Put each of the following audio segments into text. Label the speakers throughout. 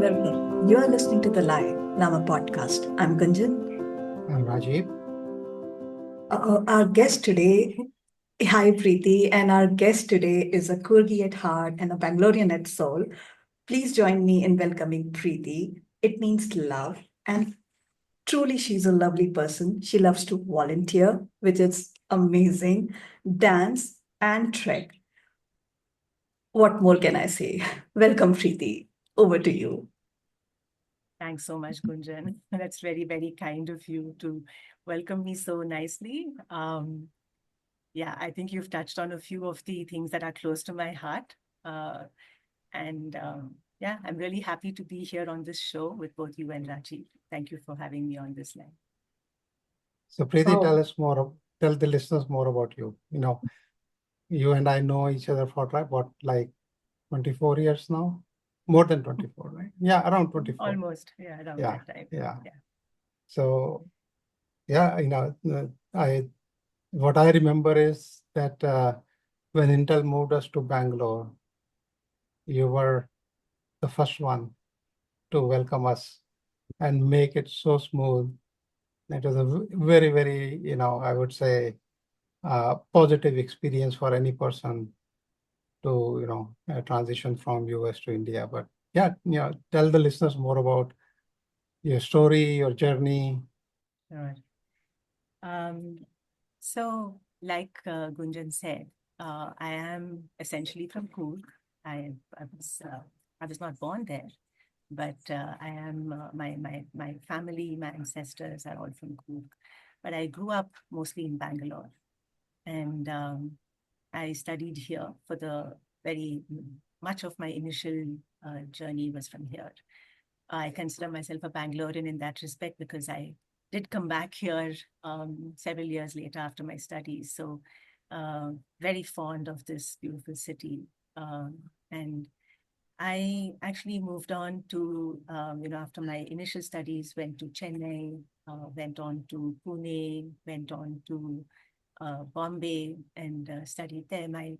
Speaker 1: welcome. You are listening to the Live Lama podcast. I'm Gunjan.
Speaker 2: I'm Rajiv.
Speaker 1: Our guest today, hi Preeti, and our guest today is a Kurgi at heart and a Bangalorean at soul. Please join me in welcoming Preeti. It means love, and truly, she's a lovely person. She loves to volunteer, which is amazing, dance, and trek. What more can I say? Welcome, Preeti. Over to you.
Speaker 3: Thanks so much, Gunjan. That's very, very kind of you to welcome me so nicely. Yeah, I think you've touched on a few of the things that are close to my heart. And yeah, I'm really happy to be here on this show with both you and Rajiv. Thank you for having me on this line.
Speaker 2: So Preeti,
Speaker 1: Oh,
Speaker 2: tell the listeners more about you. You and I know each other for like 24 years now? More than 24, right? Yeah, around 24.
Speaker 3: Almost, yeah, around
Speaker 2: Yeah,
Speaker 3: that time.
Speaker 2: yeah.
Speaker 3: Yeah.
Speaker 2: So yeah, what I remember is that when Intel moved us to Bangalore, you were the first one to welcome us and make it so smooth. It was a very, very, I would say, positive experience for any person to transition from US to India. But yeah, tell the listeners more about your story, your journey.
Speaker 3: All right. So, like Gunjan said, I am essentially from Coorg. I I was not born there, but I am my family, my ancestors are all from Coorg. But I grew up mostly in Bangalore, and I studied here for the very much of my initial journey was from here. I consider myself a Bangalorean in that respect because I did come back here several years later after my studies. So very fond of this beautiful city. And I actually moved on to, after my initial studies, went to Chennai, went on to Pune, went on to Bombay and studied there. My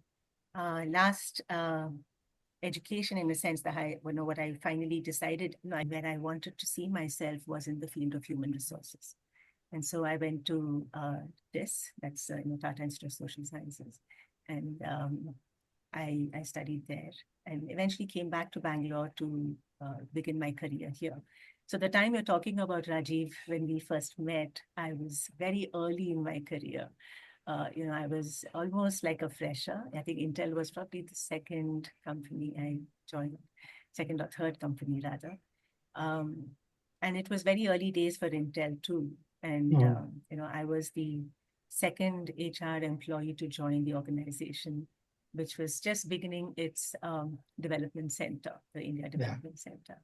Speaker 3: last education, in a sense, that what I finally decided where I wanted to see myself was in the field of human resources. And so I went to TIS, that's Tata Institute of Social Sciences, and I studied there and eventually came back to Bangalore to begin my career here. So the time you're talking about, Rajiv, when we first met, I was very early in my career. I was almost like a fresher. I think Intel was probably the second company I joined, second or third company rather. And it was very early days for Intel too. And, I was the second HR employee to join the organization, which was just beginning its development center, the India Development Center.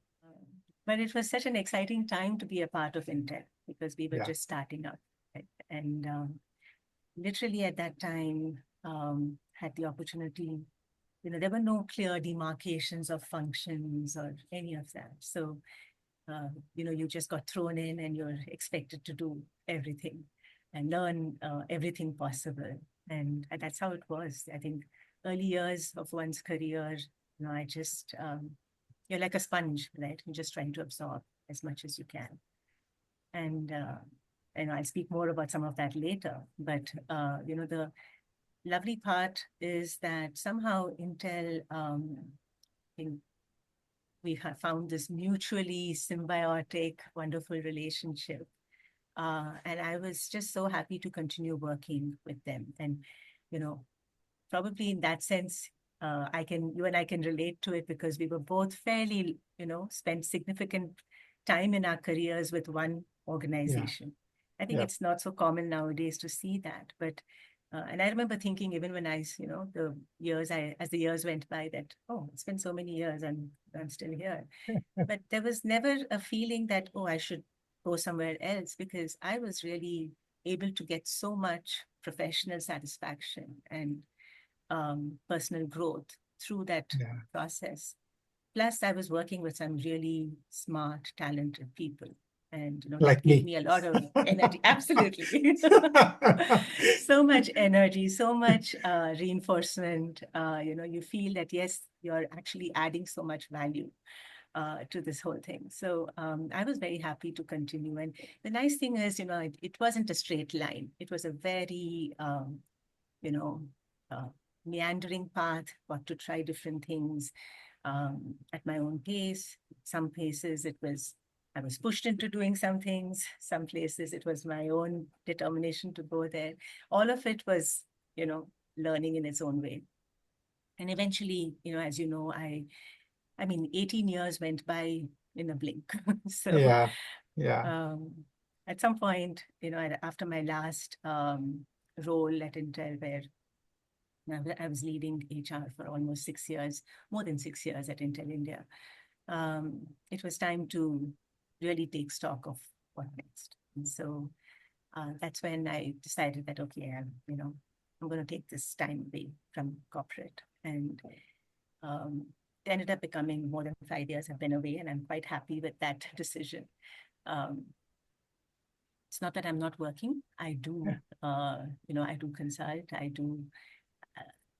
Speaker 3: But it was such an exciting time to be a part of Intel because we were just starting out. Right? And literally at that time, had the opportunity, there were no clear demarcations of functions or any of that. So, you just got thrown in and you're expected to do everything and learn everything possible. And that's how it was. I think early years of one's career, I just, you're like a sponge, right? You're just trying to absorb as much as you can. And I'll speak more about some of that later. But the lovely part is that somehow Intel, we have found this mutually symbiotic, wonderful relationship. And I was just so happy to continue working with them. And, probably in that sense, you and I can relate to it because we were both fairly, spent significant time in our careers with one organization. I think it's not so common nowadays to see that, but and I remember thinking even when as the years went by that, oh, it's been so many years and I'm still here. But there was never a feeling that, oh, I should go somewhere else because I was really able to get so much professional satisfaction and personal growth through that process. Plus, I was working with some really smart, talented people. And
Speaker 2: Like
Speaker 3: that gave
Speaker 2: me.
Speaker 3: me a lot of energy. Absolutely. So much energy, so much reinforcement. You feel that, yes, you're actually adding so much value to this whole thing. So I was very happy to continue. And the nice thing is, it wasn't a straight line. It was a very, you know, uh, meandering path, got to try different things at my own pace. Some places I was pushed into doing some things. Some places it was my own determination to go there. All of it was, learning in its own way. And eventually, as you know, I mean, 18 years went by in a blink. So
Speaker 2: Yeah.
Speaker 3: at some point, after my last role at Intel, where I was leading HR for almost 6 years, more than 6 years at Intel India, it was time to really take stock of what next. And so that's when I decided that, okay, I'm going to take this time away from corporate. And it ended up becoming more than 5 years I've been away, and I'm quite happy with that decision. It's not that I'm not working. I do, I do consult. I do.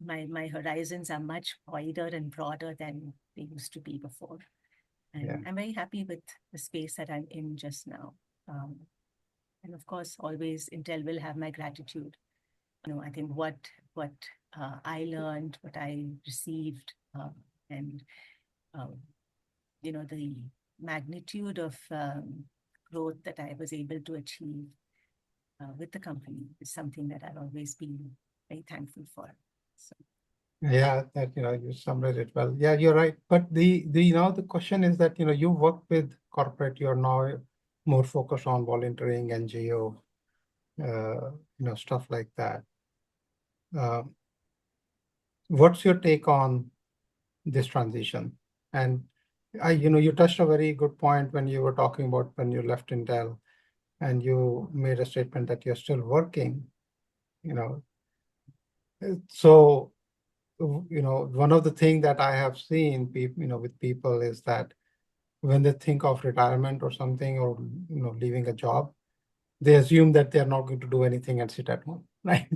Speaker 3: My horizons are much wider and broader than they used to be before. And I'm very happy with the space that I'm in just now. And of course, always Intel will have my gratitude. I think what I learned, what I received, and the magnitude of growth that I was able to achieve with the company is something that I'll always be very thankful for. So.
Speaker 2: Yeah, that you summarized it well. Yeah, you're right. But the question is that you work with corporate. You're now more focused on volunteering, NGO, stuff like that. What's your take on this transition? And you touched a very good point when you were talking about when you left Intel, and you made a statement that you're still working. So one of the things that I have seen with people is that when they think of retirement or something, or leaving a job, they assume that they're not going to do anything and sit at home, right?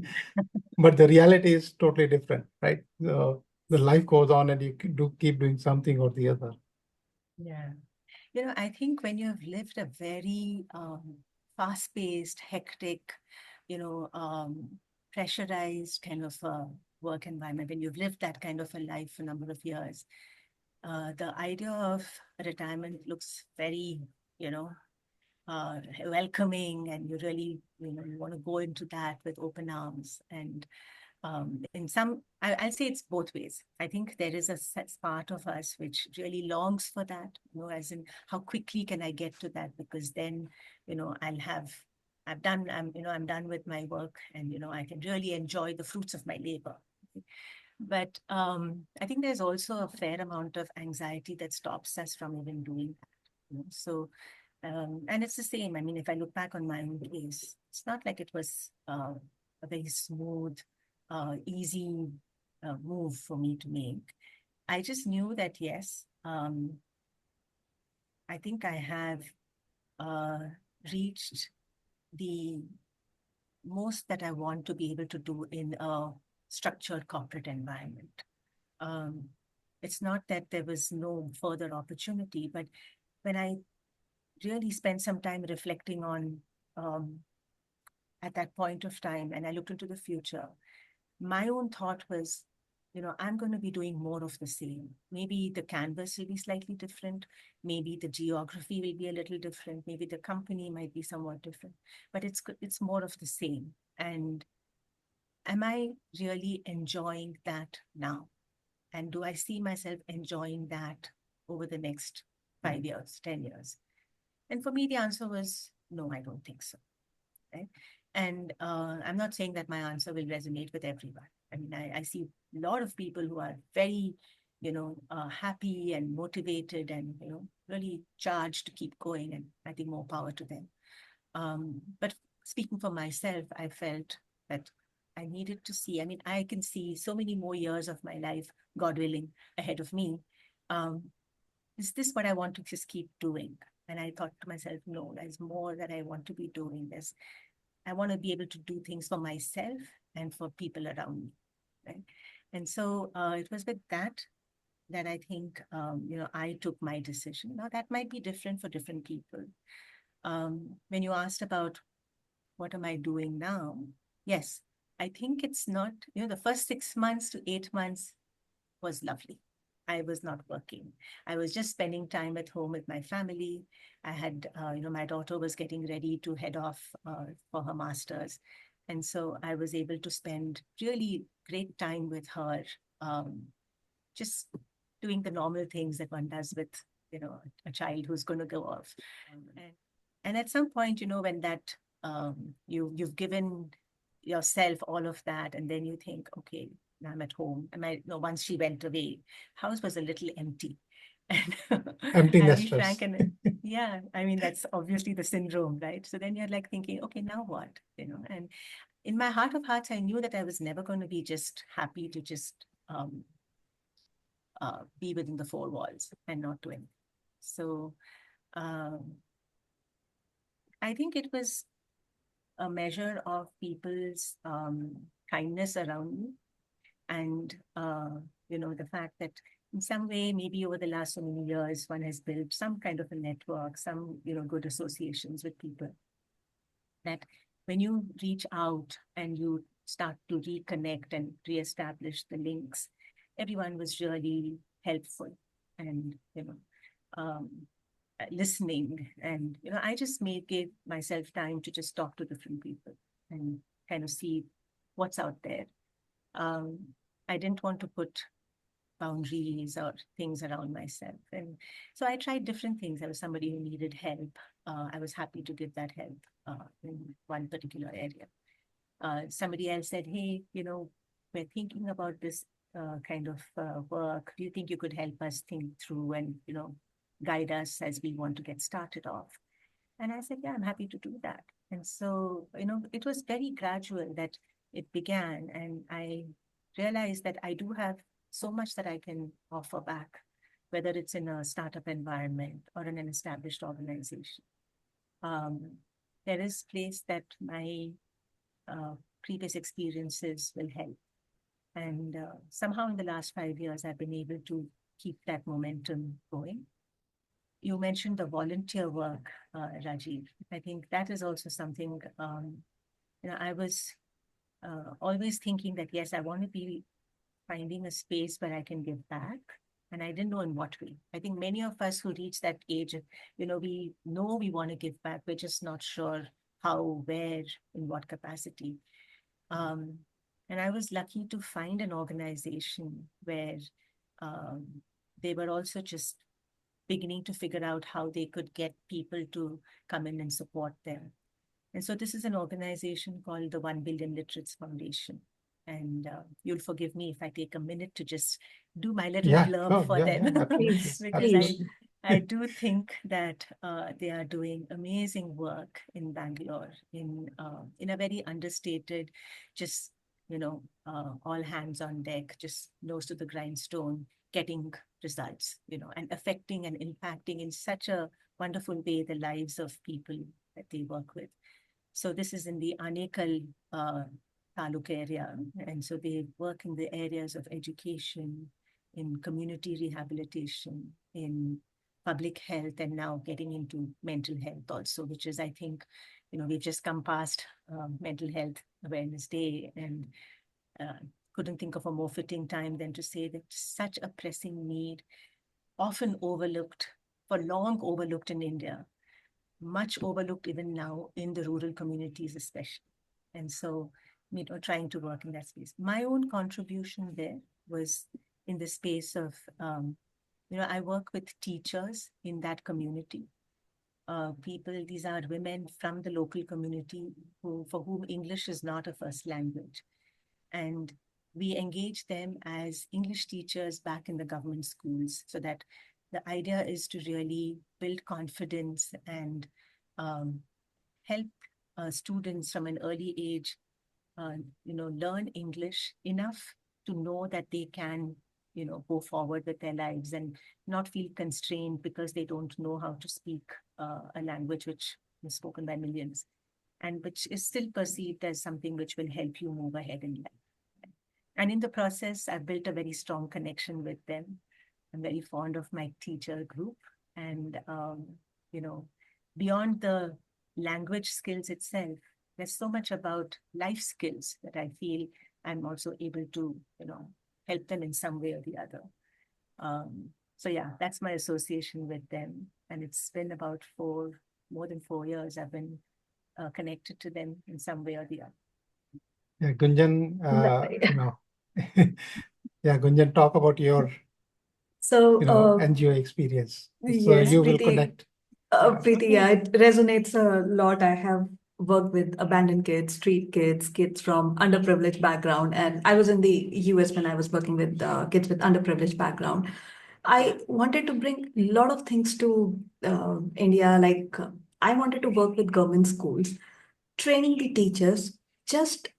Speaker 2: But the reality is totally different, right? The life goes on, and you do keep doing something or the other.
Speaker 3: Yeah. I think when you've lived a very fast-paced, hectic, pressurized kind of work environment, when you've lived that kind of a life for a number of years, the idea of retirement looks very, welcoming, and you really, you want to go into that with open arms. And I'll say it's both ways. I think there is a part of us which really longs for that, as in how quickly can I get to that? Because then, I'm done with my work, and, I can really enjoy the fruits of my labor. But I think there's also a fair amount of anxiety that stops us from even doing that. So, and it's the same. I mean, if I look back on my own case, it's not like it was a very smooth, easy move for me to make. I just knew that, yes, I think I have reached the most that I want to be able to do in a structured corporate environment. It's not that there was no further opportunity, but when I really spent some time reflecting on at that point of time, and I looked into the future, my own thought was, I'm going to be doing more of the same. Maybe the canvas will be slightly different. Maybe the geography will be a little different. Maybe the company might be somewhat different, but it's more of the same. And am I really enjoying that now? And do I see myself enjoying that over the next 5 years, 10 years? And for me, the answer was, no, I don't think so. Right? And I'm not saying that my answer will resonate with everyone. I mean, I see a lot of people who are very, happy and motivated and, really charged to keep going, and I think more power to them. But speaking for myself, I felt that I needed to see, I mean, I can see so many more years of my life, God willing, ahead of me. Is this what I want to just keep doing? And I thought to myself, no, there's more that I want to be doing. I want to be able to do things for myself and for people around me, right? And so it was with that that I think, I took my decision. Now, that might be different for different people. When you asked about what am I doing now? Yes, I think it's not, the first 6 months to 8 months was lovely. I was not working. I was just spending time at home with my family. I had, my daughter was getting ready to head off for her master's. And so I was able to spend really great time with her, um, just doing the normal things that one does with, a child who's going to go off. And at some point, when that you've given yourself all of that, and then you think, okay, now I'm at home. And once she went away, house was a little empty. And
Speaker 2: Empty
Speaker 3: I'll be
Speaker 2: nesters.
Speaker 3: frank, and yeah, I mean that's obviously the syndrome, right? So then you're like thinking, okay, now what? And in my heart of hearts, I knew that I was never going to be just happy to just be within the four walls and not do anything. So I think it was a measure of people's kindness around me, and the fact that in some way, maybe over the last so many years, one has built some kind of a network, some good associations with people, that when you reach out and you start to reconnect and reestablish the links, everyone was really helpful and um, listening. And I just gave myself time to just talk to different people and kind of see what's out there. I didn't want to put boundaries or things around myself. And so I tried different things. I was somebody who needed help. I was happy to give that help in one particular area. Somebody else said, hey, we're thinking about this kind of work. Do you think you could help us think through and, guide us as we want to get started off? And I said, yeah, I'm happy to do that. And so, it was very gradual that it began. And I realized that I do have so much that I can offer back, whether it's in a startup environment or in an established organization. There is place that my previous experiences will help. And somehow in the last 5 years, I've been able to keep that momentum going. You mentioned the volunteer work, Rajiv. I think that is also something, I was always thinking that, yes, I want to be finding a space where I can give back. And I didn't know in what way. I think many of us who reach that age, we know we want to give back. We're just not sure how, where, in what capacity. And I was lucky to find an organization where they were also just beginning to figure out how they could get people to come in and support them. And so this is an organization called the 1 Billion Literates Foundation. And you'll forgive me if I take a minute to just do my little blurb for them.
Speaker 1: Please,
Speaker 3: Because
Speaker 1: please.
Speaker 3: I do think that they are doing amazing work in Bangalore in a very understated, just, all hands on deck, just nose to the grindstone, getting results, and affecting and impacting in such a wonderful way the lives of people that they work with. So this is in the Anekal Taluk area. And so they work in the areas of education, in community rehabilitation, in public health, and now getting into mental health also, which is, I think, we've just come past Mental Health Awareness Day, and couldn't think of a more fitting time than to say that such a pressing need, often overlooked, for long overlooked in India, much overlooked even now in the rural communities especially. And so, trying to work in that space. My own contribution there was in the space of, I work with teachers in that community. People, these are women from the local community for whom English is not a first language. And we engage them as English teachers back in the government schools, so that the idea is to really build confidence and help students from an early age, learn English enough to know that they can, go forward with their lives and not feel constrained because they don't know how to speak a language which is spoken by millions, and which is still perceived as something which will help you move ahead in life. And in the process, I've built a very strong connection with them. I'm very fond of my teacher group. And, beyond the language skills itself, there's so much about life skills that I feel I'm also able to, help them in some way or the other. So yeah, that's my association with them. And it's been about more than 4 years I've been connected to them in some way or the other.
Speaker 2: Yeah, Gunjan,
Speaker 1: Lovely.
Speaker 2: yeah, Gunjan, talk about your,
Speaker 1: So,
Speaker 2: NGO experience. So
Speaker 1: yes,
Speaker 2: you will
Speaker 1: Preeti,
Speaker 2: connect.
Speaker 1: Preeti, yeah, it resonates a lot. I have worked with abandoned kids, street kids, kids from underprivileged background, and I was in the US when I was working with kids with underprivileged background. I wanted to bring a lot of things to India. Like I wanted to work with government schools, training the teachers, just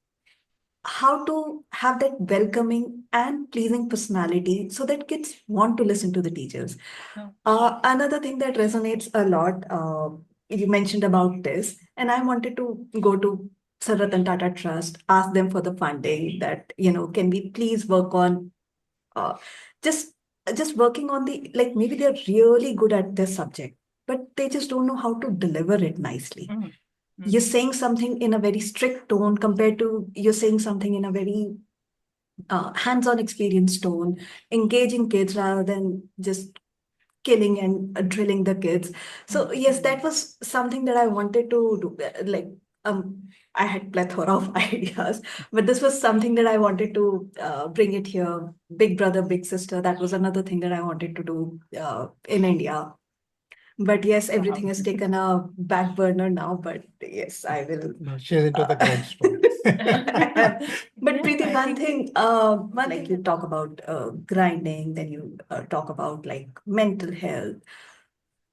Speaker 1: how to have that welcoming and pleasing personality so that kids want to listen to the teachers. Another thing that resonates a lot, you mentioned about this, and I wanted to go to Sir Ratan Tata Trust, ask them for the funding that, can we please work on uh, just just working on the, like, maybe they're really good at this subject, but they just don't know how to deliver it nicely. You're saying something in a very strict tone compared to you're saying something in a very hands-on experience tone, engaging kids rather than just killing and drilling the kids. So yes, that was something that I wanted to do. Like I had plethora of ideas, but this was something that I wanted to bring it here. Big brother, big sister. That was another thing that I wanted to do in India. But yes, everything has taken a back burner now. But yes, I will.
Speaker 2: No, she's into the grindstone.
Speaker 1: But Preeti,
Speaker 3: I
Speaker 1: one
Speaker 3: think-
Speaker 1: thing, like you talk about grinding, then you talk about like mental health,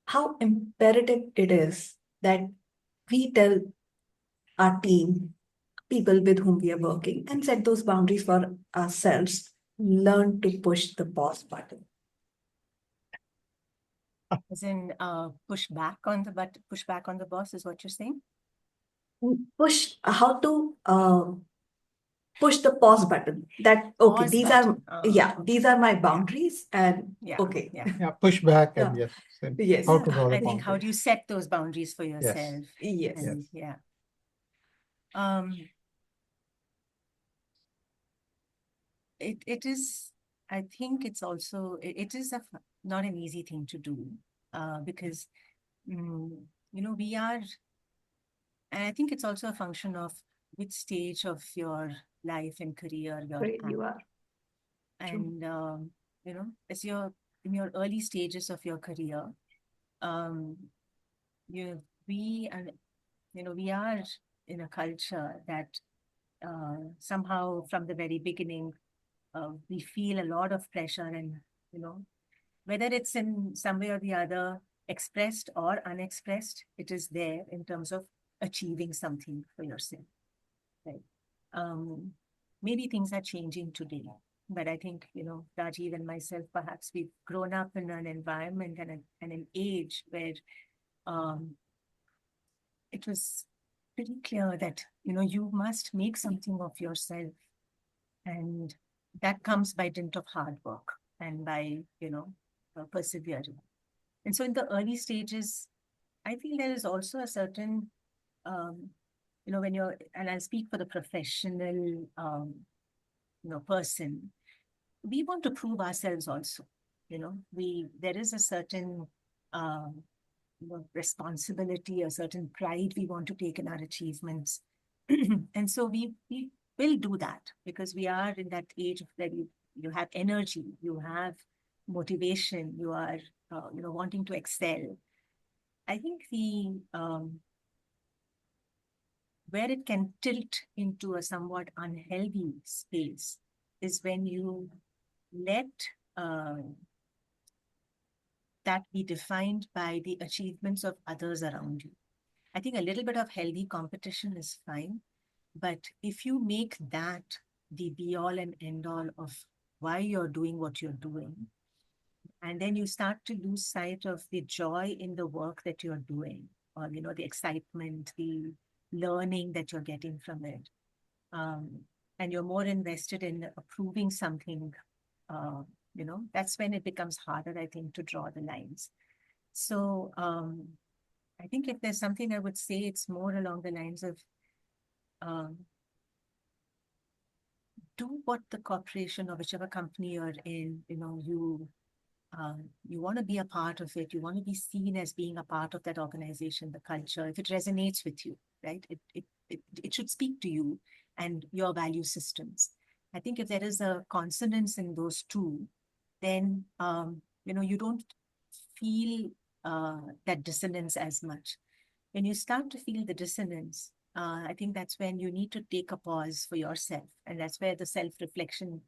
Speaker 1: how imperative it is that we tell our team, people with whom we are working, and set those boundaries for ourselves, learn to push the pause button.
Speaker 3: As in, push back on the boss is what you're saying?
Speaker 1: Push, how to push the pause button. That, okay,
Speaker 3: Pause
Speaker 1: these
Speaker 3: button.
Speaker 1: are, yeah, these are my boundaries, and
Speaker 3: Yeah.
Speaker 1: okay.
Speaker 3: Yeah.
Speaker 2: Yeah, push back and
Speaker 1: Yeah.
Speaker 2: yes, then
Speaker 1: Yes.
Speaker 2: how to draw the
Speaker 3: I think how
Speaker 2: boundary.
Speaker 3: do you set those boundaries for yourself?
Speaker 1: Yes.
Speaker 3: And yeah. It is, I think it's also, it is not an easy thing to do because, we are, and I think it's also a function of which stage of your life and career you're
Speaker 1: Great,
Speaker 3: at.
Speaker 1: you are.
Speaker 3: And, as you're in your early stages of your career, we are, we are in a culture that somehow from the very beginning, we feel a lot of pressure and, whether it's in some way or the other, expressed or unexpressed, it is there in terms of achieving something for yourself. Right. Maybe things are changing today, but I think, Rajiv and myself, perhaps we've grown up in an environment and an age where it was pretty clear that, you must make something of yourself. And that comes by dint of hard work and by, persevering. And so in the early stages, I feel there is also a certain, when you're, and I'll speak for the professional, person, we want to prove ourselves also. There is a certain responsibility, a certain pride we want to take in our achievements. And so we will do that because we are in that age of where you have energy, you have motivation, you are, wanting to excel. I think where it can tilt into a somewhat unhealthy space is when you let that be defined by the achievements of others around you. I think a little bit of healthy competition is fine, but if you make that the be all and end all of why you're doing what you're doing, and then you start to lose sight of the joy in the work that you're doing, or the excitement, the learning that you're getting from it, and you're more invested in approving something that's when it becomes harder, I think, to draw the lines. So I think if there's something I would say, it's more along the lines of um, do what the corporation or whichever company you're in, you want to be a part of it. You want to be seen as being a part of that organization, the culture. If it resonates with you, right, it should speak to you and your value systems. I think if there is a consonance in those two, then you don't feel that dissonance as much. When you start to feel the dissonance, I think that's when you need to take a pause for yourself. And that's where the self-reflection,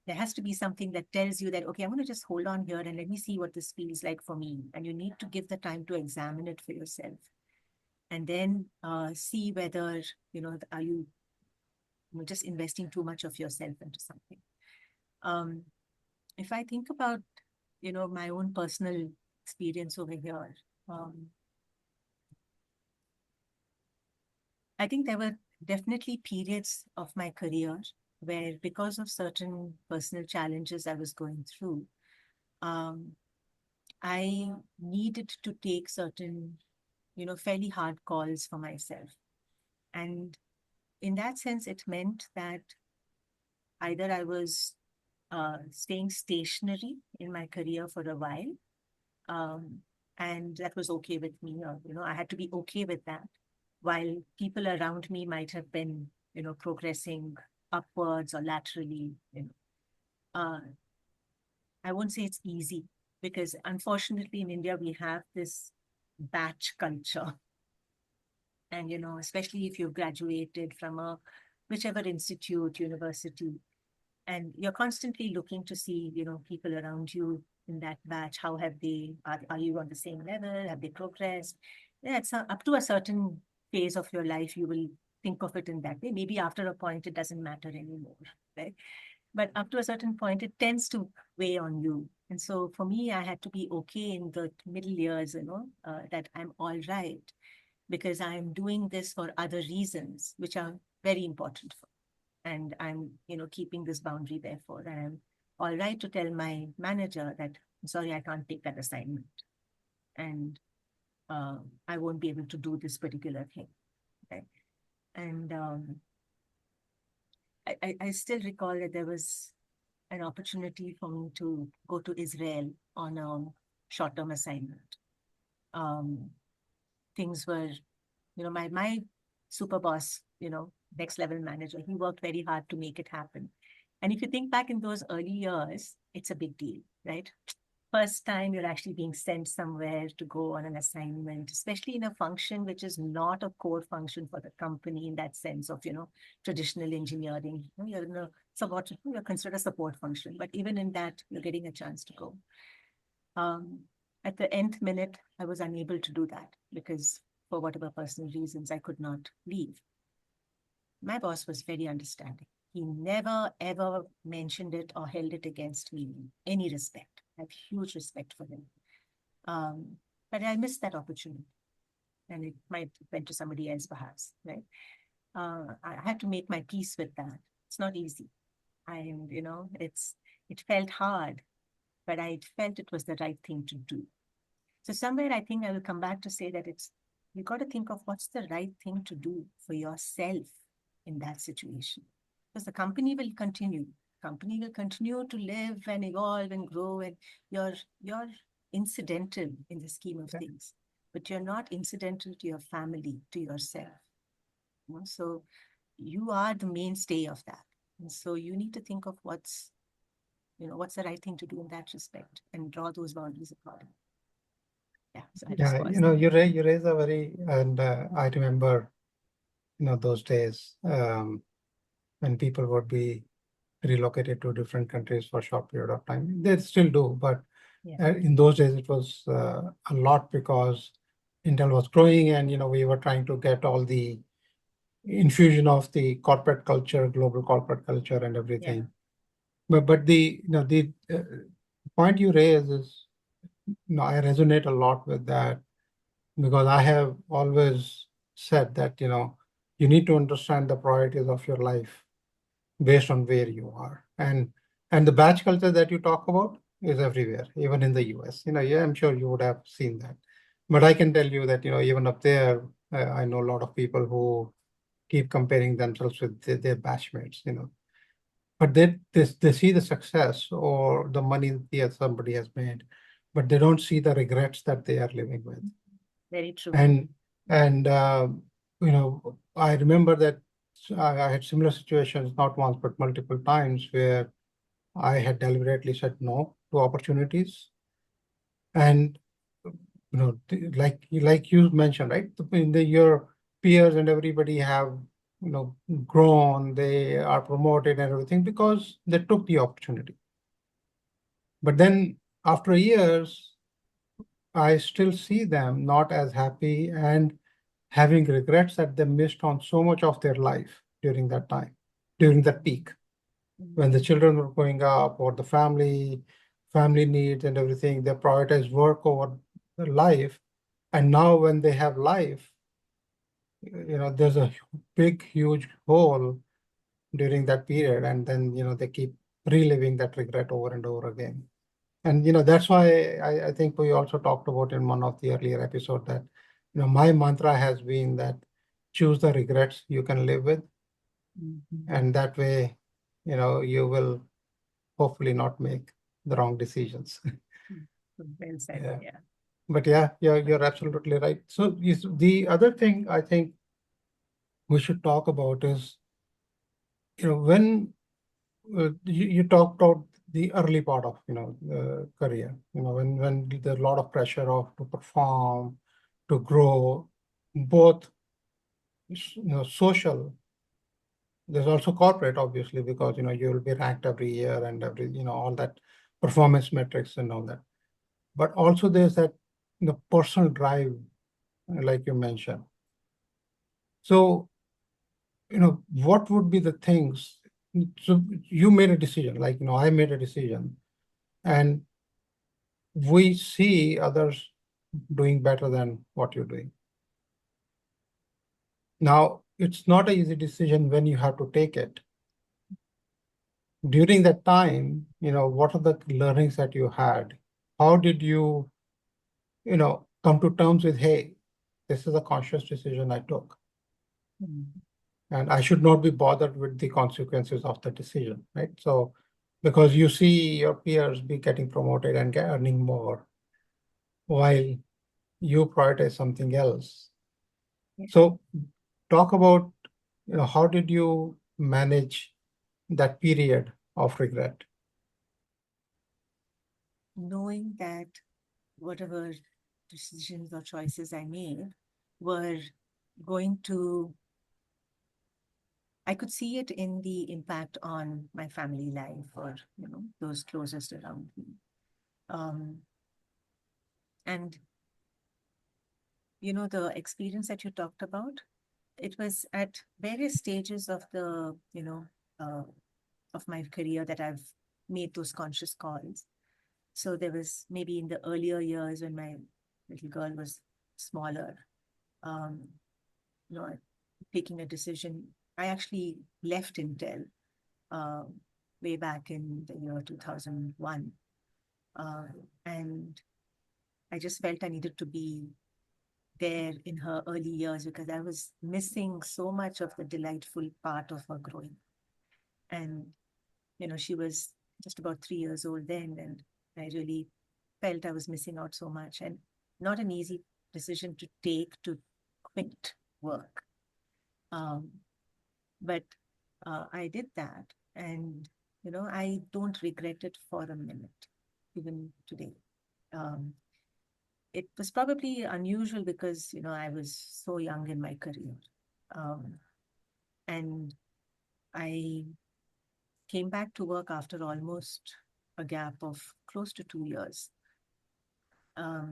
Speaker 3: there has to be something that tells you that, okay, I'm going to just hold on here and let me see what this feels like for me. And you need to give the time to examine it for yourself. And then see whether, are you just investing too much of yourself into something. If I think about, my own personal experience over here, I think there were definitely periods of my career where, because of certain personal challenges I was going through, I needed to take certain, fairly hard calls for myself. And in that sense, it meant that either I was staying stationary in my career for a while, and that was okay with me, or, I had to be okay with that, while people around me might have been, progressing upwards or laterally. I won't say it's easy, because unfortunately in India, we have this batch culture. And, especially if you've graduated from whichever institute, university, and you're constantly looking to see, people around you in that batch, how have they, are you on the same level? Have they progressed? Yeah, it's up to a certain phase of your life, you will think of it in that way. Maybe after a point, it doesn't matter anymore, right? But up to a certain point, it tends to weigh on you. And so for me, I had to be okay in the middle years, that I'm all right, because I'm doing this for other reasons, which are very important for. And I'm, keeping this boundary there for. And I'm all right to tell my manager that, I'm sorry, I can't take that assignment. And I won't be able to do this particular thing. Right? And I still recall that there was an opportunity for me to go to Israel on a short-term assignment. Things were, my super boss, next level manager, he worked very hard to make it happen. And if you think back in those early years, it's a big deal, right? First time you're actually being sent somewhere to go on an assignment, especially in a function which is not a core function for the company in that sense of, traditional engineering. You're in a somewhat, you're considered a support function, but even in that, you're getting a chance to go. At the nth minute, I was unable to do that because for whatever personal reasons, I could not leave. My boss was very understanding. He never, ever mentioned it or held it against me in any respect. I have huge respect for him. But I missed that opportunity. And it might have went to somebody else, perhaps, right? I had to make my peace with that. It's not easy. And, it felt hard, but I felt it was the right thing to do. So somewhere I think I will come back to say that you got to think of what's the right thing to do for yourself in that situation. Because the company will continue. Company will continue to live and evolve and grow, and you're incidental in the scheme of things, but you're not incidental to your family, to yourself. So you are the mainstay of that. And so you need to think of what's the right thing to do in that respect and draw those boundaries accordingly. Yeah. So
Speaker 2: you raise a very, and I remember, those days when people would be relocated to different countries for a short period of time. They still do, but in those days it was a lot because Intel was growing, and we were trying to get all the infusion of the corporate culture, global corporate culture, and everything. But the point you raise is, I resonate a lot with that, because I have always said that you need to understand the priorities of your life based on where you are. And And the batch culture that you talk about is everywhere, even in the US. Yeah, I'm sure you would have seen that. But I can tell you that, even up there, I know a lot of people who keep comparing themselves with their batchmates, But they see the success or the money that somebody has made, but they don't see the regrets that they are living with.
Speaker 3: Very true.
Speaker 2: And I remember that I had similar situations, not once, but multiple times, where I had deliberately said no to opportunities. And like you mentioned, right? Your peers and everybody have grown, they are promoted and everything because they took the opportunity. But then after years, I still see them not as happy and having regrets that they missed on so much of their life during that time, during that peak, when the children were growing up or the family needs and everything, they prioritize work over their life. And now when they have life, there's a big, huge hole during that period. And then, they keep reliving that regret over and over again. And, that's why I think we also talked about in one of the earlier episodes that, my mantra has been that choose the regrets you can live with. And that way, you will hopefully not make the wrong decisions.
Speaker 3: Well said.
Speaker 2: Yeah.
Speaker 3: Yeah.
Speaker 2: But yeah, you're absolutely right. So the other thing I think we should talk about is, when you talked about the early part of, career, when there's a lot of pressure to perform, to grow, both, social. There's also corporate, obviously, because, you will be ranked every year and all that performance metrics and all that. But also there's that, personal drive, like you mentioned. So, what would be the things? So you made a decision, like, I made a decision, and we see others doing better than what you're doing. Now, it's not an easy decision when you have to take it. During that time, what are the learnings that you had? How did you, come to terms with, hey, this is a conscious decision I took, and I should not be bothered with the consequences of the decision, right? So, because you see your peers be getting promoted and earning more, while you prioritize something else. So, talk about, how did you manage that period of regret?
Speaker 3: Knowing that whatever decisions or choices I made were going to, I could see it in the impact on my family life or, those closest around me. And, the experience that you talked about, it was at various stages of the, of my career that I've made those conscious calls. So there was maybe in the earlier years when my little girl was smaller, um, you know, taking a decision. I actually left Intel uh, way back in the year 2001. And I just felt I needed to be there in her early years because I was missing so much of the delightful part of her growing. And, she was just about 3 years old then, and I really felt I was missing out so much and not an easy decision to take to quit work. But I did that, and I don't regret it for a minute, even today. It was probably unusual because I was so young in my career, and I came back to work after almost a gap of close to 2 years. A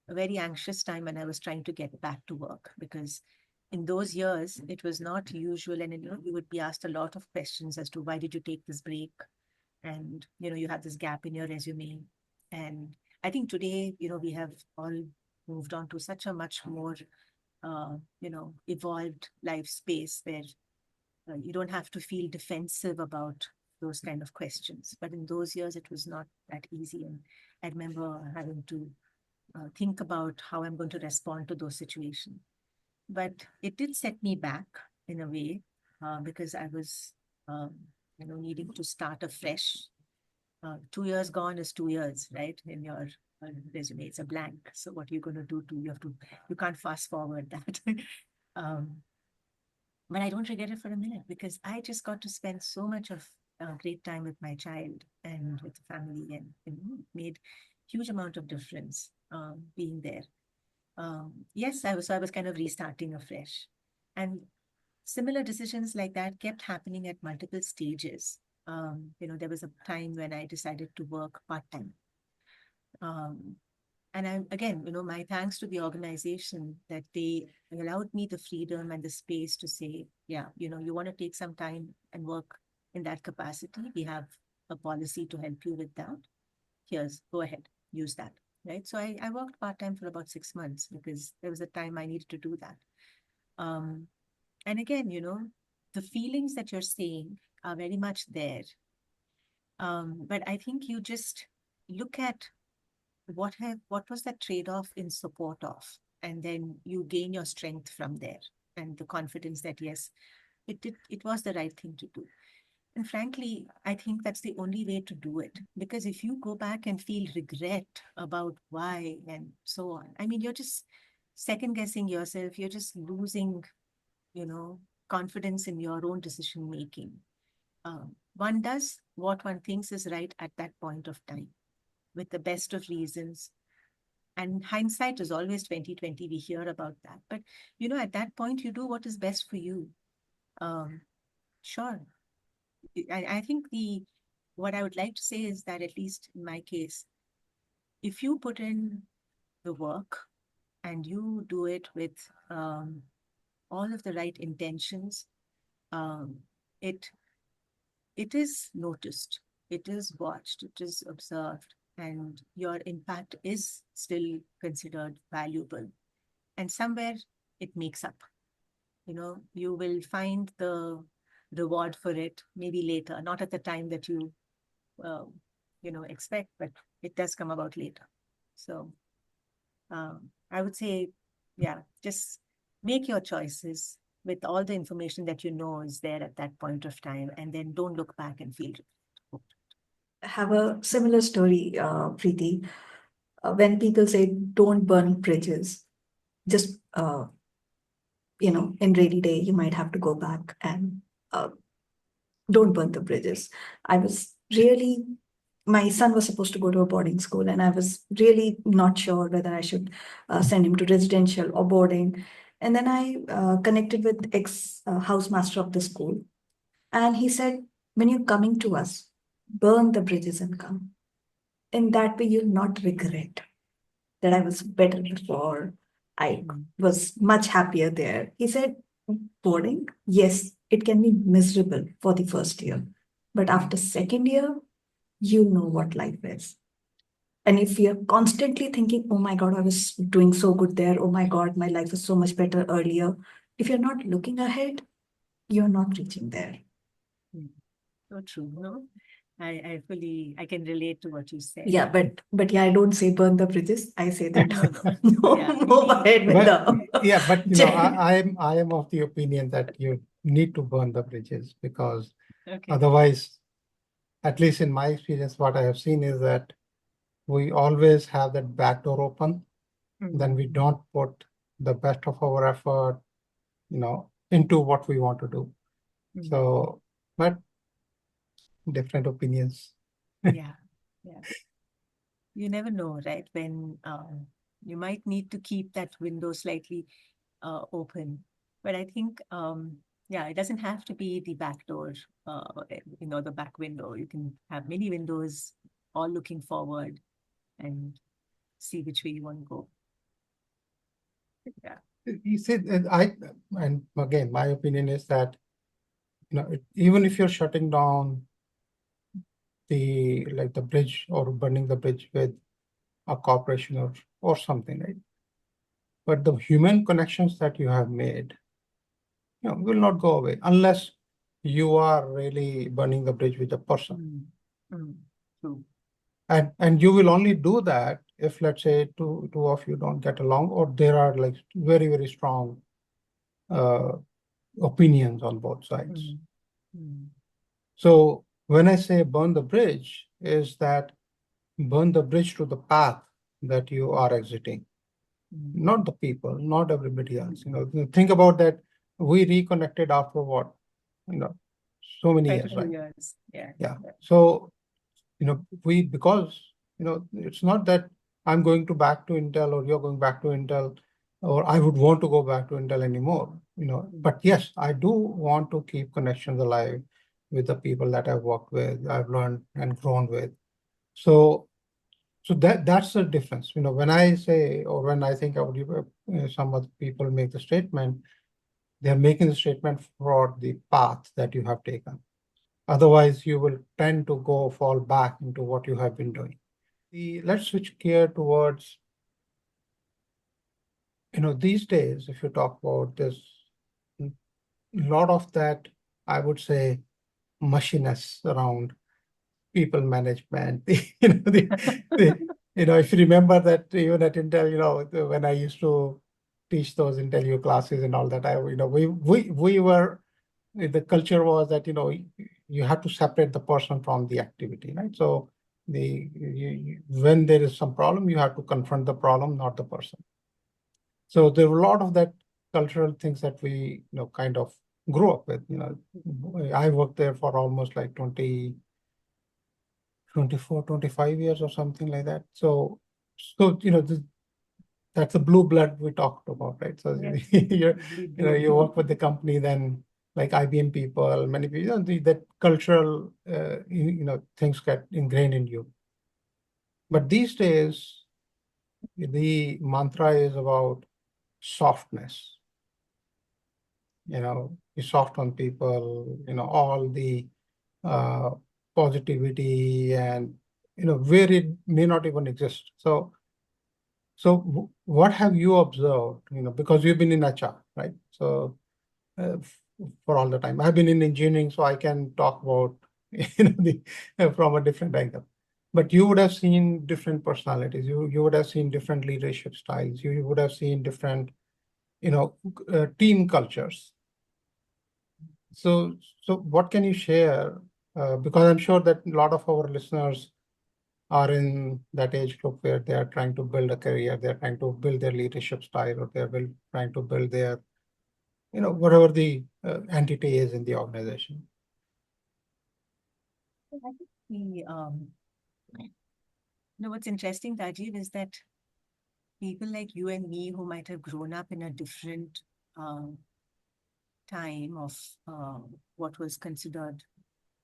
Speaker 3: very anxious time when I was trying to get back to work because in those years it was not usual, and you would be asked a lot of questions as to why did you take this break, and you have this gap in your resume. And I think today we have all moved on to such a much more evolved life space where you don't have to feel defensive about those kind of questions. But in those years, it was not that easy. And I remember having to think about how I'm going to respond to those situations. But it did set me back in a way because I was, needing to start afresh. 2 years gone is 2 years, right? In your resume, it's a blank. So what are you going to do? You can't fast forward that. um, but I don't regret it for a minute because I just got to spend so much of great time with my child and with the family, and made huge amount of difference being there. Yes, I was kind of restarting afresh, and similar decisions like that kept happening at multiple stages. There was a time when I decided to work part time. Um, and I, again, my thanks to the organization that they allowed me the freedom and the space to say, yeah, you want to take some time and work in that capacity. We have a policy to help you with that. Here's, go ahead, use that. Right. So I worked part time for about 6 months because there was a time I needed to do that. And again, the feelings that you're saying are very much there. But I think you just look at what was that trade-off in support of, and then you gain your strength from there and the confidence that yes, it was the right thing to do. And frankly, I think that's the only way to do it, because if you go back and feel regret about why and so on, I mean, you're just second guessing yourself. You're just losing, confidence in your own decision making. One does what one thinks is right at that point of time with the best of reasons. And hindsight is always 2020. We hear about that. But, at that point, you do what is best for you. Sure. I think what I would like to say is that, at least in my case, if you put in the work and you do it with all of the right intentions, it is noticed, it is watched, it is observed, and your impact is still considered valuable. And somewhere it makes up. You will find the reward for it maybe later, not at the time that you, expect, but it does come about later. So I would say, yeah, just make your choices with all the information that is there at that point of time, and then don't look back and feel regret.
Speaker 1: Have a similar story, Preeti. When people say don't burn bridges, just in rainy day, you might have to go back and don't burn the bridges. I was really, my son was supposed to go to a boarding school, and I was really not sure whether I should send him to residential or boarding. And then I connected with ex housemaster of the school, and he said, when you're coming to us, burn the bridges and come. In that way, you'll not regret that I was better before. I was much happier there. He said, boarding, yes, it can be miserable for the first year, but after second year, you know what life is. And if you're constantly thinking, oh my God, I was doing so good there. Oh my God, my life was so much better earlier. If you're not looking ahead, you're not reaching there.
Speaker 3: So true, no? I can relate to what you said.
Speaker 1: Yeah, but yeah, I don't say burn the bridges. I say that
Speaker 3: Yeah.
Speaker 1: move ahead with
Speaker 2: But
Speaker 1: the
Speaker 2: I am of the opinion that you need to burn the bridges, because
Speaker 3: Okay.
Speaker 2: otherwise, at least in my experience, what I have seen is that we always have that back door open. Then we don't put the best of our effort, into what we want to do. So, but different opinions.
Speaker 3: Yeah. You never know, right? When you might need to keep that window slightly open. But I think, it doesn't have to be the back door, the back window. You can have many windows all looking forward and see which way you want to go. Yeah.
Speaker 2: You said, and again, my opinion is that, even if you're shutting down the bridge or burning the bridge with a corporation or something, right? But the human connections that you have made, will not go away unless you are really burning the bridge with the person.
Speaker 3: True.
Speaker 2: And you will only do that if, let's say, two of you don't get along, or there are like very, very strong opinions on both sides. So when I say burn the bridge, is that burn the bridge to the path that you are exiting, not the people, not everybody else. Think about that. We reconnected after what, so many years, right?
Speaker 3: Years. Yeah.
Speaker 2: Yeah. So, because, it's not that I'm going to back to Intel or you're going back to Intel, or I would want to go back to Intel anymore, but yes, I do want to keep connections alive with the people that I've worked with, I've learned and grown with. So that's the difference. When I say, or when I think of some of the people make the statement, they're making the statement for the path that you have taken. Otherwise, you will tend to fall back into what you have been doing. Let's switch gear towards, these days, if you talk about this, a lot of that, I would say, mushiness around people management. If you remember that even at Intel, when I used to teach those Intel U classes and all that, we were, the culture was that, you have to separate the person from the activity, right? So when there is some problem, you have to confront the problem, not the person. So there were a lot of that cultural things that we, kind of grew up with. I worked there for almost like 24, 25 years or something like that. So that's the blue blood we talked about, right? So
Speaker 3: Yes.
Speaker 2: you work with the company, then like IBM people, many people, that cultural, things get ingrained in you. But these days, the mantra is about softness. Be soft on people, all the positivity and, where it may not even exist. So what have you observed, because you've been in HR, right? So for all the time, I've been in engineering, so I can talk about, from a different angle. But you would have seen different personalities. You would have seen different leadership styles. You would have seen different, team cultures. So what can you share? Because I'm sure that a lot of our listeners are in that age group where they are trying to build a career, they're trying to build their leadership style, or they're trying to build their, whatever the entity is in the organization.
Speaker 3: I think what's interesting, Rajiv, is that people like you and me who might have grown up in a different time of what was considered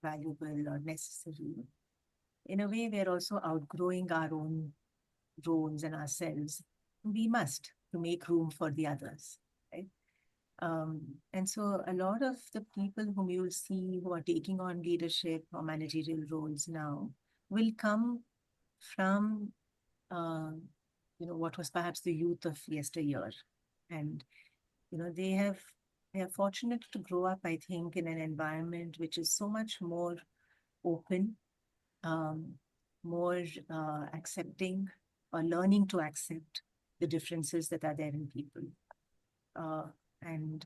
Speaker 3: valuable or necessary, in a way, we're also outgrowing our own roles and ourselves. We must to make room for the others, right? And so a lot of the people whom you'll see who are taking on leadership or managerial roles now will come from, what was perhaps the youth of yesteryear. And, they are fortunate to grow up, I think, in an environment which is so much more open, more accepting, or learning to accept the differences that are there in people. And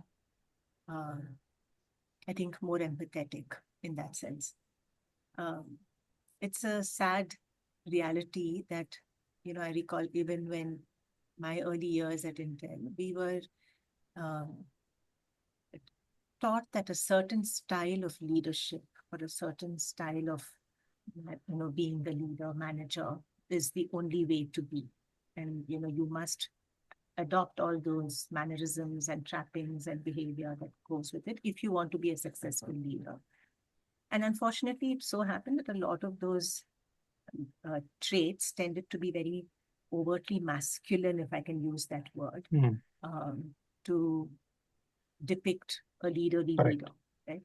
Speaker 3: I think more empathetic in that sense. It's a sad reality that, I recall even when my early years at Intel, we were taught that a certain style of leadership or a certain style of, being the leader, manager is the only way to be. And, you must adopt all those mannerisms and trappings and behavior that goes with it if you want to be a successful leader. And unfortunately, it so happened that a lot of those traits tended to be very overtly masculine, if I can use that word, to depict a leaderly leader, right?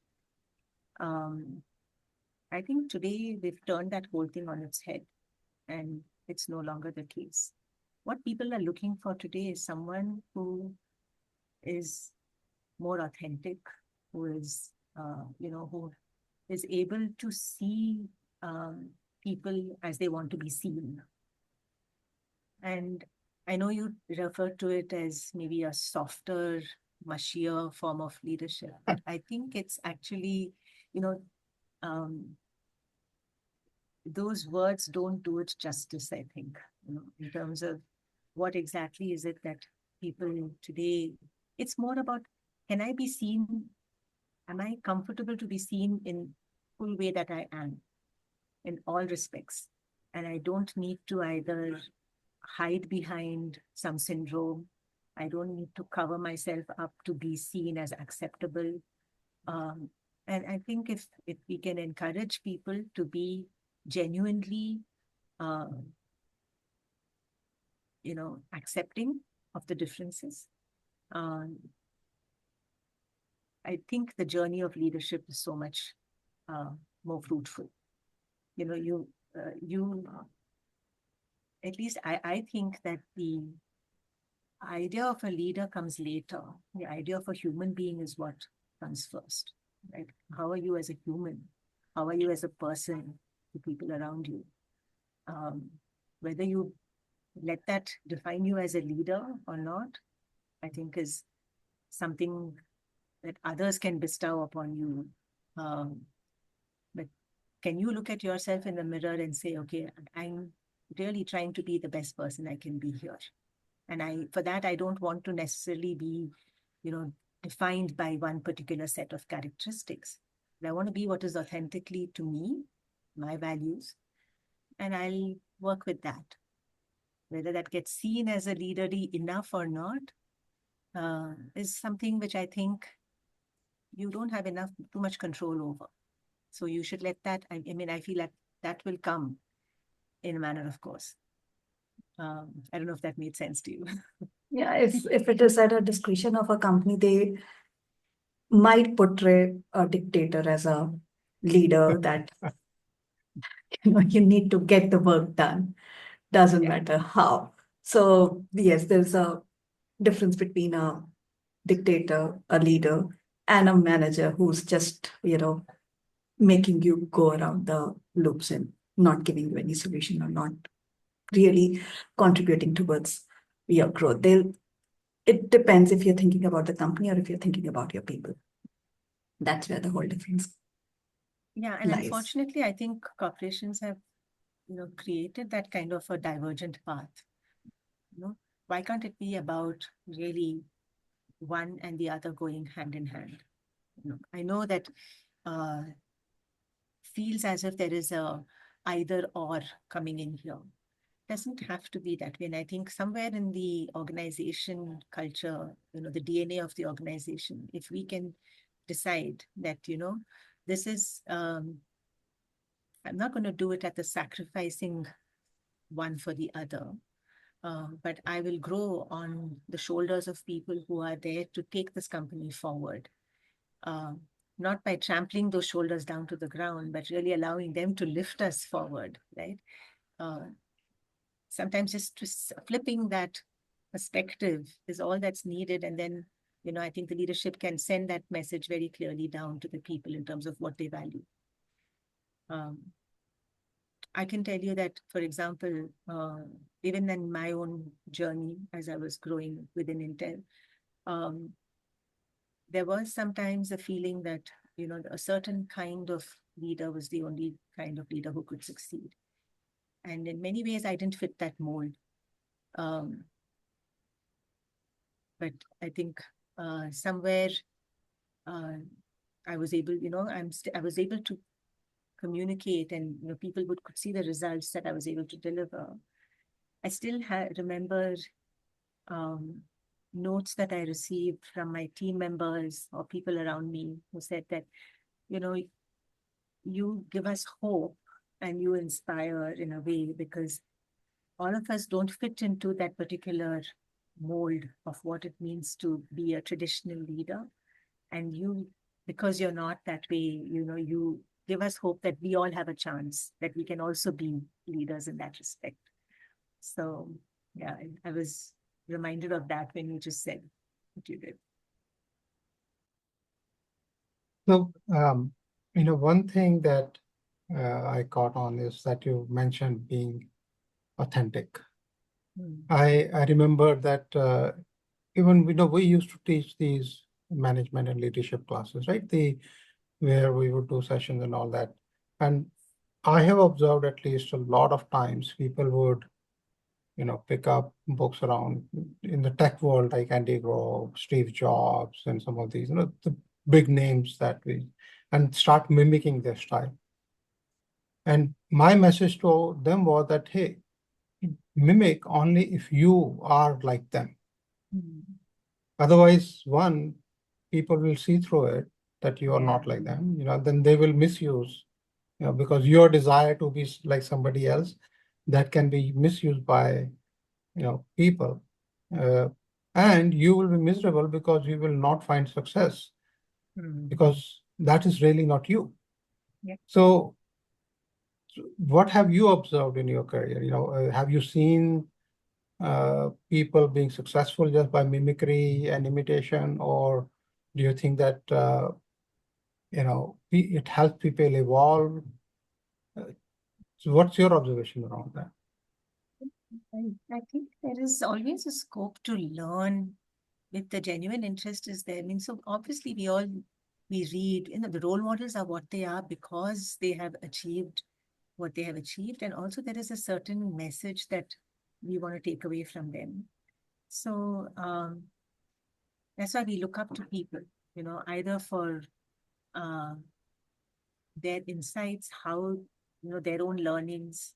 Speaker 3: I think today we've turned that whole thing on its head, and it's no longer the case. What people are looking for today is someone who is more authentic, who is who is able to see people as they want to be seen. And I know you refer to it as maybe a softer, mushier form of leadership, but I think it's actually, um, those words don't do it justice, I think, in terms of what exactly is it that people today, it's more about, can I be seen? Am I comfortable to be seen in full way that I am in all respects? And I don't need to either hide behind some syndrome. I don't need to cover myself up to be seen as acceptable. And I think if we can encourage people to be genuinely, uh, accepting of the differences, I think the journey of leadership is so much more fruitful. At least I think that the idea of a leader comes later. The idea of a human being is what comes first, right? How are you as a human? How are you as a person to people around you? Whether you let that define you as a leader or not, I think is something that others can bestow upon you. But can you look at yourself in the mirror and say, okay, I'm really trying to be the best person I can be here. And for that, I don't want to necessarily be, defined by one particular set of characteristics. But I want to be what is authentically to me, my values, and I'll work with that. Whether that gets seen as a leadery enough or not, is something which I think you don't have too much control over. So you should let that, I feel like that will come in a manner of course. I don't know if that made sense to you.
Speaker 1: Yeah, if it is at a discretion of a company, they might portray a dictator as a leader that you need to get the work done. Doesn't matter how. So yes, there's a difference between a dictator, a leader, and a manager who's just, making you go around the loops and not giving you any solution or not really contributing towards your growth. It depends if you're thinking about the company or if you're thinking about your people. That's where the whole difference
Speaker 3: Yeah, and
Speaker 1: lies.
Speaker 3: unfortunately, I think corporations have, created that kind of a divergent path. Why can't it be about really one and the other going hand in hand? I know that feels as if there is a either or coming in here. Doesn't have to be that way. And I think somewhere in the organization culture, the DNA of the organization, if we can decide that, this is, I'm not going to do it at the sacrificing one for the other, but I will grow on the shoulders of people who are there to take this company forward. Not by trampling those shoulders down to the ground, but really allowing them to lift us forward, right? Sometimes just flipping that perspective is all that's needed. And then, I think the leadership can send that message very clearly down to the people in terms of what they value. I can tell you that, for example, even in my own journey as I was growing within Intel, there was sometimes a feeling that, a certain kind of leader was the only kind of leader who could succeed. And in many ways, I didn't fit that mold. But I think somewhere I was able, I was able to communicate, and people could see the results that I was able to deliver. I still remember notes that I received from my team members or people around me who said that, you give us hope and you inspire in a way, because all of us don't fit into that particular mold of what it means to be a traditional leader. And you, because you're not that way, you give us hope that we all have a chance, that we can also be leaders in that respect. So yeah, I was reminded of that when you just said what you did.
Speaker 2: So, one thing that I caught on is that you mentioned being authentic. I remember that even we used to teach these management and leadership classes, right? Where we would do sessions and all that. And I have observed at least a lot of times people would, pick up books around in the tech world like Andy Grove, Steve Jobs, and some of these, the big names and start mimicking their style. And my message to them was that, hey, mimic only if you are like them. Otherwise, one, people will see through it that you are not like them, then they will misuse, because your desire to be like somebody else, that can be misused by, people. And you will be miserable because you will not find success because that is really not you.
Speaker 3: Yeah.
Speaker 2: So what have you observed in your career? Have you seen people being successful just by mimicry and imitation, or do you think that it helps people evolve? So what's your observation around that?
Speaker 3: I think there is always a scope to learn if the genuine interest is there. I mean, so obviously we read, the role models are what they are because they have achieved what they have achieved. And also there is a certain message that we want to take away from them. So that's why we look up to people, either for uh, their insights, how, their own learnings,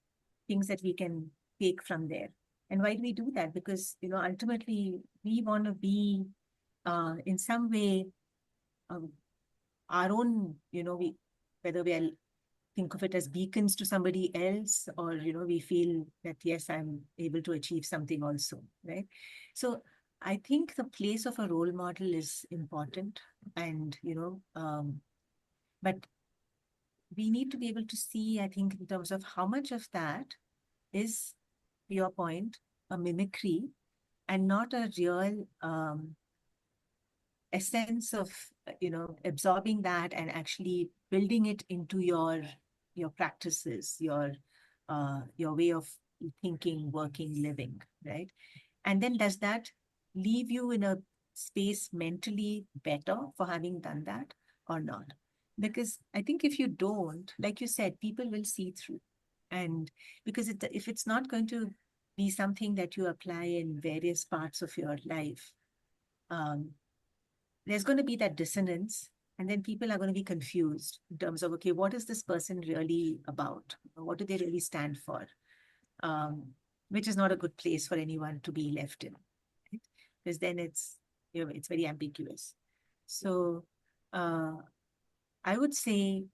Speaker 3: things that we can take from there. And why do we do that? Because, ultimately we want to be in some way our own, whether we are think of it as beacons to somebody else, or we feel that yes, I'm able to achieve something also, right? So I think the place of a role model is important, and but we need to be able to see, I think, in terms of how much of that is, to your point, a mimicry and not a real essence of absorbing that and actually building it into your practices, your way of thinking, working, living, right? And then does that leave you in a space mentally better for having done that or not? Because I think if you don't, like you said, people will see through. And because if it's not going to be something that you apply in various parts of your life, um, there's going to be that dissonance, and then people are going to be confused in terms of, okay, what is this person really about? What do they really stand for? Which is not a good place for anyone to be left in, right? Because then it's very ambiguous. So uh, I would say,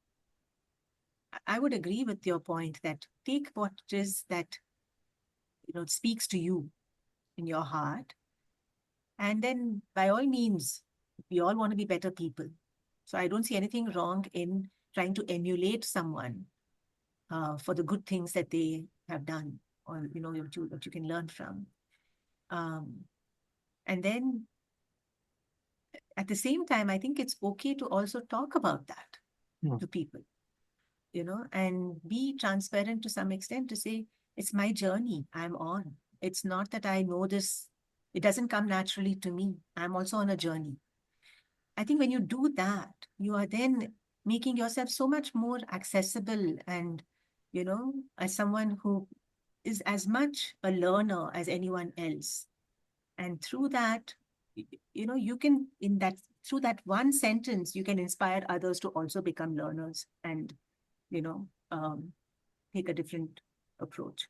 Speaker 3: I would agree with your point that take what it is that speaks to you in your heart, and then by all means, we all want to be better people. So I don't see anything wrong in trying to emulate someone for the good things that they have done, or what you can learn from. And then at the same time, I think it's okay to also talk about that to people, and be transparent to some extent to say, it's my journey I'm on. It's not that I know this. It doesn't come naturally to me. I'm also on a journey. I think when you do that, you are then making yourself so much more accessible and, as someone who is as much a learner as anyone else. And through that, you can, through that one sentence, you can inspire others to also become learners and, take a different approach.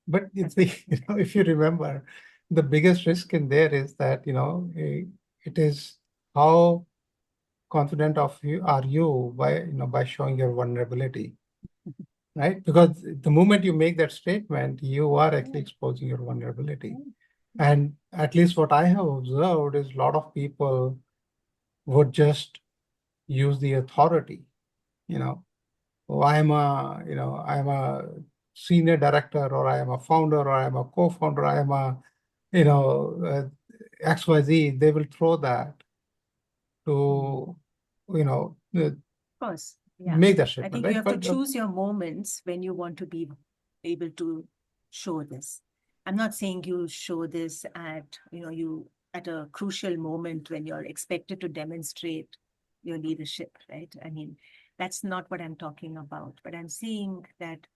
Speaker 2: But if you remember, the biggest risk in there is that, it is how confident of you are you by showing your vulnerability, right? Because the moment you make that statement, you are actually exposing your vulnerability. And at least what I have observed is a lot of people would just use the authority, oh, I'm a senior director, or I am a founder, or I am a co-founder, I am a, XYZ. They will throw that to,
Speaker 3: Of course, yeah.
Speaker 2: make that
Speaker 3: I
Speaker 2: statement,
Speaker 3: think
Speaker 2: right?
Speaker 3: you have to
Speaker 2: But
Speaker 3: choose your moments when you want to be able to show this. I'm not saying you show this at, you at a crucial moment when you're expected to demonstrate your leadership, right? I mean, that's not what I'm talking about. But I'm saying that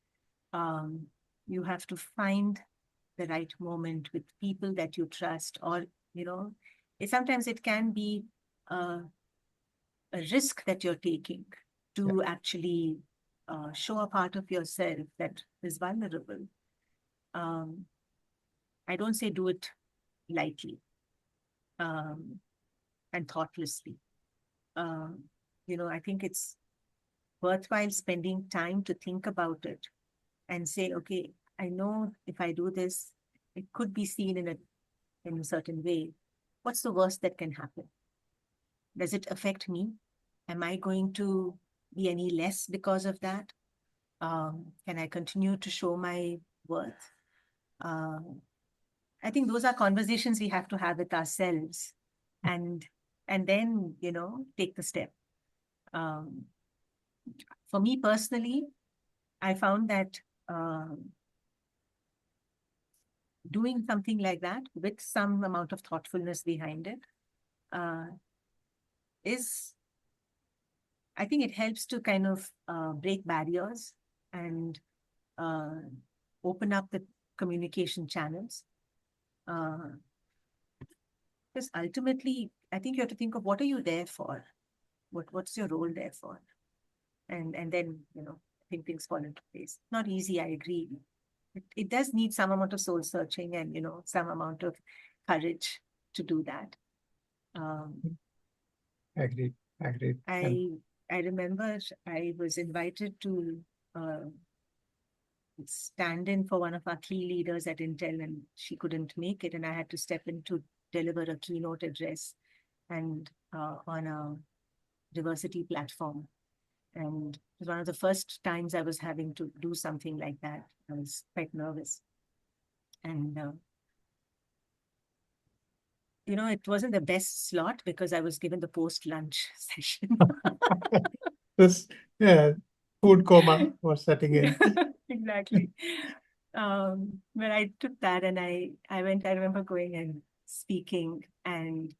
Speaker 3: you have to find the right moment with people that you trust, or, sometimes it can be a risk that you're taking to actually show a part of yourself that is vulnerable. I don't say do it lightly and thoughtlessly. I think it's worthwhile spending time to think about it and say, okay, I know if I do this, it could be seen in a certain way. What's the worst that can happen? Does it affect me? Am I going to be any less because of that? Can I continue to show my worth? I think those are conversations we have to have with ourselves, and then take the step. For me personally, I found that doing something like that with some amount of thoughtfulness behind it I think it helps to kind of break barriers and open up the communication channels. Because ultimately, I think you have to think of what are you there for? What's your role there for? And then, I think things fall into place. Not easy, I agree. It does need some amount of soul searching and, some amount of courage to do that.
Speaker 2: Agreed.
Speaker 3: I remember I was invited to stand in for one of our key leaders at Intel, and she couldn't make it, and I had to step in to deliver a keynote address and on a diversity platform. And it was one of the first times I was having to do something like that. I was quite nervous. And, it wasn't the best slot because I was given the post-lunch session.
Speaker 2: This, food coma was setting in.
Speaker 3: Exactly. But I took that and I remember going and speaking, and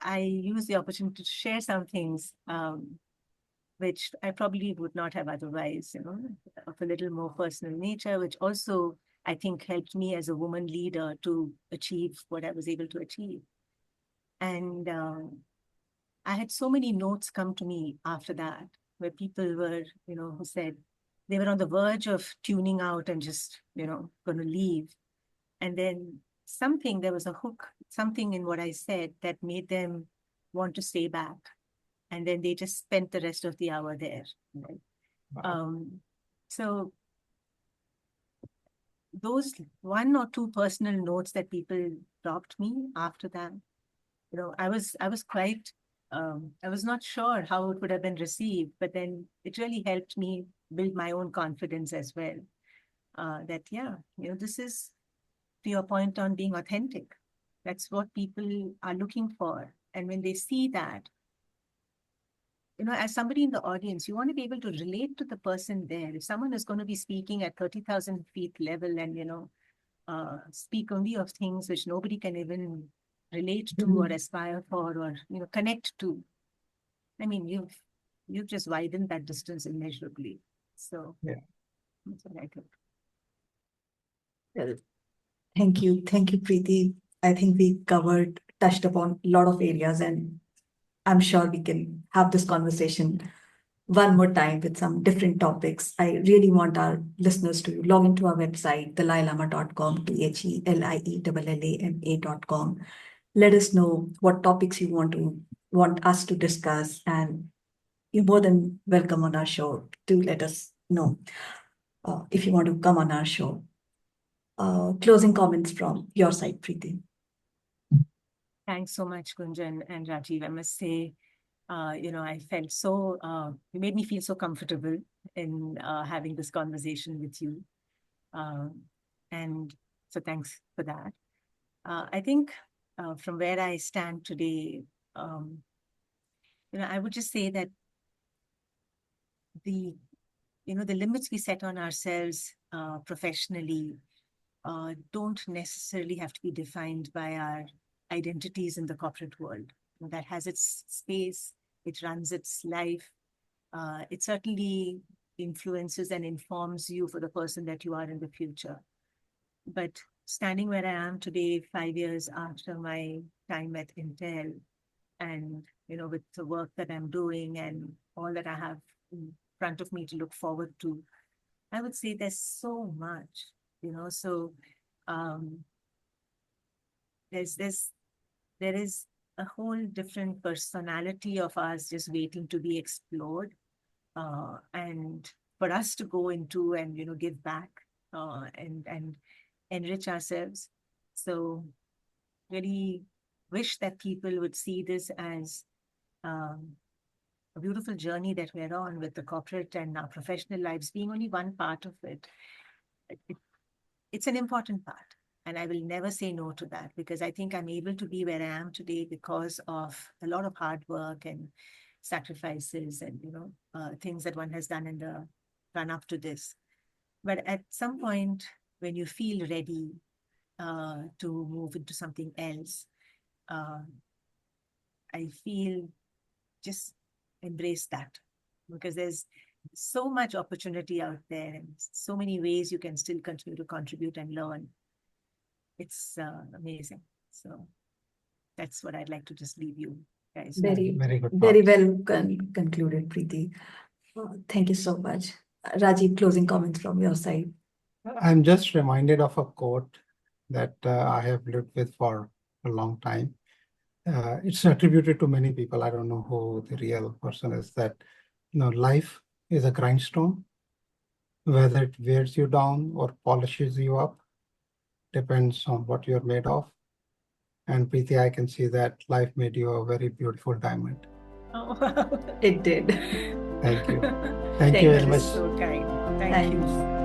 Speaker 3: I used the opportunity to share some things which I probably would not have otherwise, of a little more personal nature, which also I think helped me as a woman leader to achieve what I was able to achieve. And I had so many notes come to me after that, where people were, who said they were on the verge of tuning out and just, going to leave. And then there was a hook, something in what I said that made them want to stay back. And then they just spent the rest of the hour there. Right?
Speaker 2: Wow.
Speaker 3: So those one or two personal notes that people dropped me after that, I was quite, I was not sure how it would have been received, but then it really helped me build my own confidence as well. This is, to your point on being authentic. That's what people are looking for. And when they see that, as somebody in the audience, you want to be able to relate to the person there. If someone is going to be speaking at 30,000 feet level and, speak only of things which nobody can even relate to or aspire for or, connect to, I mean, you've just widened that distance immeasurably. So that's what I think.
Speaker 1: Well, thank you. Thank you, Preeti. I think we touched upon a lot of areas, and I'm sure we can have this conversation one more time with some different topics. I really want our listeners to log into our website, thelielama.com, THELIELLAMA.com. Let us know what topics you want us to discuss, and you're more than welcome on our show. Do let us know if you want to come on our show. Closing comments from your side, Preeti.
Speaker 3: Thanks so much, Gunjan and Rajiv. I must say, I felt so, you made me feel so comfortable in having this conversation with you. And so thanks for that. I think from where I stand today, I would just say that the limits we set on ourselves professionally don't necessarily have to be defined by our identities in the corporate world. That has its space, it runs its life. It certainly influences and informs you for the person that you are in the future. But standing where I am today, 5 years after my time at Intel, and with the work that I'm doing and all that I have in front of me to look forward to, I would say there's so much, so um, there is a whole different personality of us just waiting to be explored, and for us to go into and give back and enrich ourselves. So really wish that people would see this as a beautiful journey that we're on, with the corporate and our professional lives being only one part of it. It's an important part. And I will never say no to that, because I think I'm able to be where I am today because of a lot of hard work and sacrifices and, things that one has done in the run up to this. But at some point, when you feel ready to move into something else, I feel just embrace that, because there's so much opportunity out there and so many ways you can still continue to contribute and learn. It's amazing. So that's what I'd like to just leave you guys with.
Speaker 2: Very good
Speaker 1: Very
Speaker 2: thoughts.
Speaker 1: well concluded, Preethi. Thank you so much. Rajiv, closing comments from your side.
Speaker 2: I'm just reminded of a quote that I have lived with for a long time. It's attributed to many people. I don't know who the real person is. That life is a grindstone. Whether it wears you down or polishes you up depends on what you're made of. And Preethi, I can see that life made you a very beautiful diamond.
Speaker 3: Oh, wow.
Speaker 1: It did.
Speaker 2: Thank you.
Speaker 1: Thank
Speaker 2: you
Speaker 1: you.
Speaker 2: very much.
Speaker 3: So kind. Thank
Speaker 1: Thanks.
Speaker 3: you.